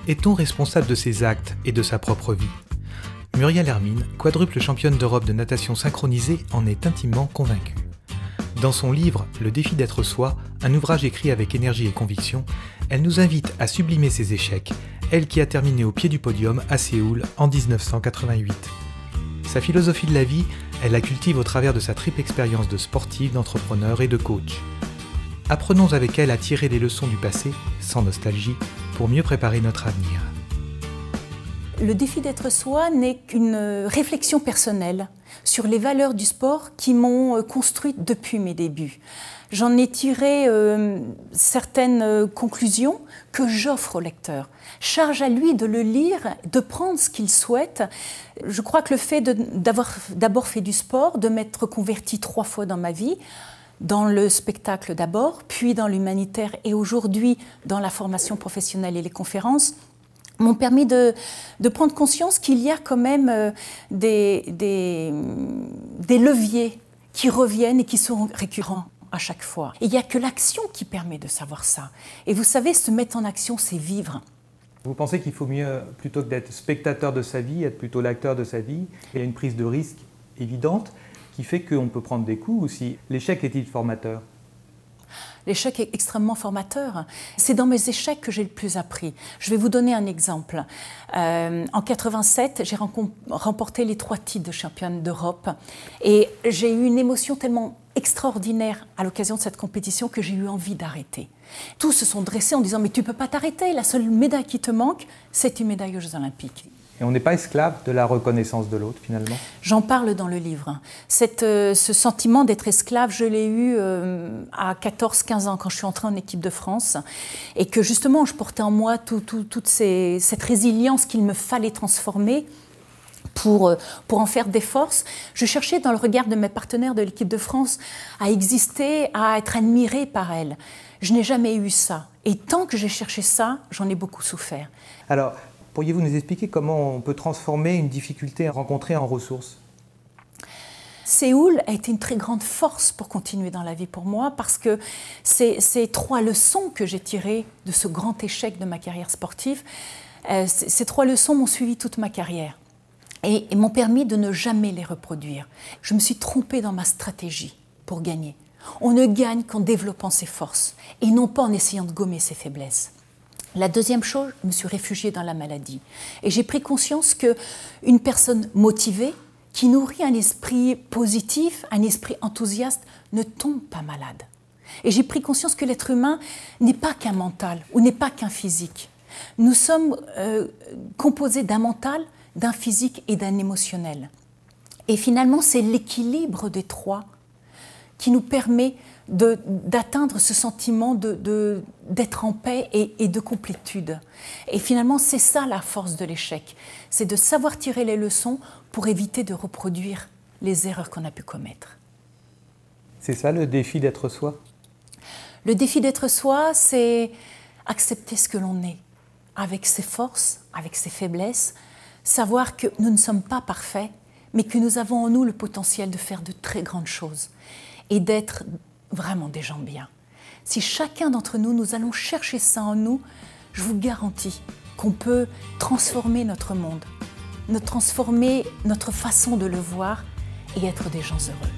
Est-on responsable de ses actes et de sa propre vie? Muriel Hermine, quadruple championne d'Europe de natation synchronisée, en est intimement convaincue. Dans son livre « Le défi d'être soi », un ouvrage écrit avec énergie et conviction, elle nous invite à sublimer ses échecs, elle qui a terminé au pied du podium à Séoul en 1988. Sa philosophie de la vie, elle la cultive au travers de sa triple expérience de sportive, d'entrepreneur et de coach. Apprenons avec elle à tirer les leçons du passé, sans nostalgie, pour mieux préparer notre avenir. Le défi d'être soi n'est qu'une réflexion personnelle sur les valeurs du sport qui m'ont construite depuis mes débuts. J'en ai tiré certaines conclusions que j'offre au lecteur. Charge à lui de le lire, de prendre ce qu'il souhaite. Je crois que le fait d'avoir d'abord fait du sport, de m'être convertie 3 fois dans ma vie, dans le spectacle d'abord, puis dans l'humanitaire et aujourd'hui dans la formation professionnelle et les conférences, m'ont permis de prendre conscience qu'il y a quand même des leviers qui reviennent et qui sont récurrents à chaque fois. Et il n'y a que l'action qui permet de savoir ça. Et vous savez, se mettre en action, c'est vivre. Vous pensez qu'il faut mieux, plutôt que d'être spectateur de sa vie, être plutôt l'acteur de sa vie? Il y a une prise de risque évidente qui fait qu'on peut prendre des coups aussi. L'échec est-il formateur? L'échec est extrêmement formateur. C'est dans mes échecs que j'ai le plus appris. Je vais vous donner un exemple. En 87, j'ai remporté les 3 titres de championne d'Europe et j'ai eu une émotion tellement extraordinaire à l'occasion de cette compétition que j'ai eu envie d'arrêter. Tous se sont dressés en disant « mais tu ne peux pas t'arrêter, la seule médaille qui te manque, c'est une médaille aux Jeux Olympiques ». Et on n'est pas esclave de la reconnaissance de l'autre, finalement? J'en parle dans le livre. Ce sentiment d'être esclave, je l'ai eu à 14-15 ans, quand je suis entrée en équipe de France, et que justement, je portais en moi toute cette résilience qu'il me fallait transformer pour en faire des forces. Je cherchais dans le regard de mes partenaires de l'équipe de France à exister, à être admirée par elles. Je n'ai jamais eu ça. Et tant que j'ai cherché ça, j'en ai beaucoup souffert. Alors, pourriez-vous nous expliquer comment on peut transformer une difficulté rencontrée en ressources? Séoul a été une très grande force pour continuer dans la vie pour moi parce que ces 3 leçons que j'ai tirées de ce grand échec de ma carrière sportive, ces 3 leçons m'ont suivi toute ma carrière et m'ont permis de ne jamais les reproduire. Je me suis trompée dans ma stratégie pour gagner. On ne gagne qu'en développant ses forces et non pas en essayant de gommer ses faiblesses. La deuxième chose, je me suis réfugiée dans la maladie. Et j'ai pris conscience qu'une personne motivée, qui nourrit un esprit positif, un esprit enthousiaste, ne tombe pas malade. Et j'ai pris conscience que l'être humain n'est pas qu'un mental ou n'est pas qu'un physique. Nous sommes composés d'un mental, d'un physique et d'un émotionnel. Et finalement, c'est l'équilibre des 3 qui nous permet d'atteindre ce sentiment d'être en paix et de complétude. Et finalement, c'est ça la force de l'échec. C'est de savoir tirer les leçons pour éviter de reproduire les erreurs qu'on a pu commettre. C'est ça le défi d'être soi? Le défi d'être soi, c'est accepter ce que l'on est, avec ses forces, avec ses faiblesses, savoir que nous ne sommes pas parfaits, mais que nous avons en nous le potentiel de faire de très grandes choses et d'être vraiment des gens bien. Si chacun d'entre nous, nous allons chercher ça en nous, je vous garantis qu'on peut transformer notre monde, transformer notre façon de le voir et être des gens heureux.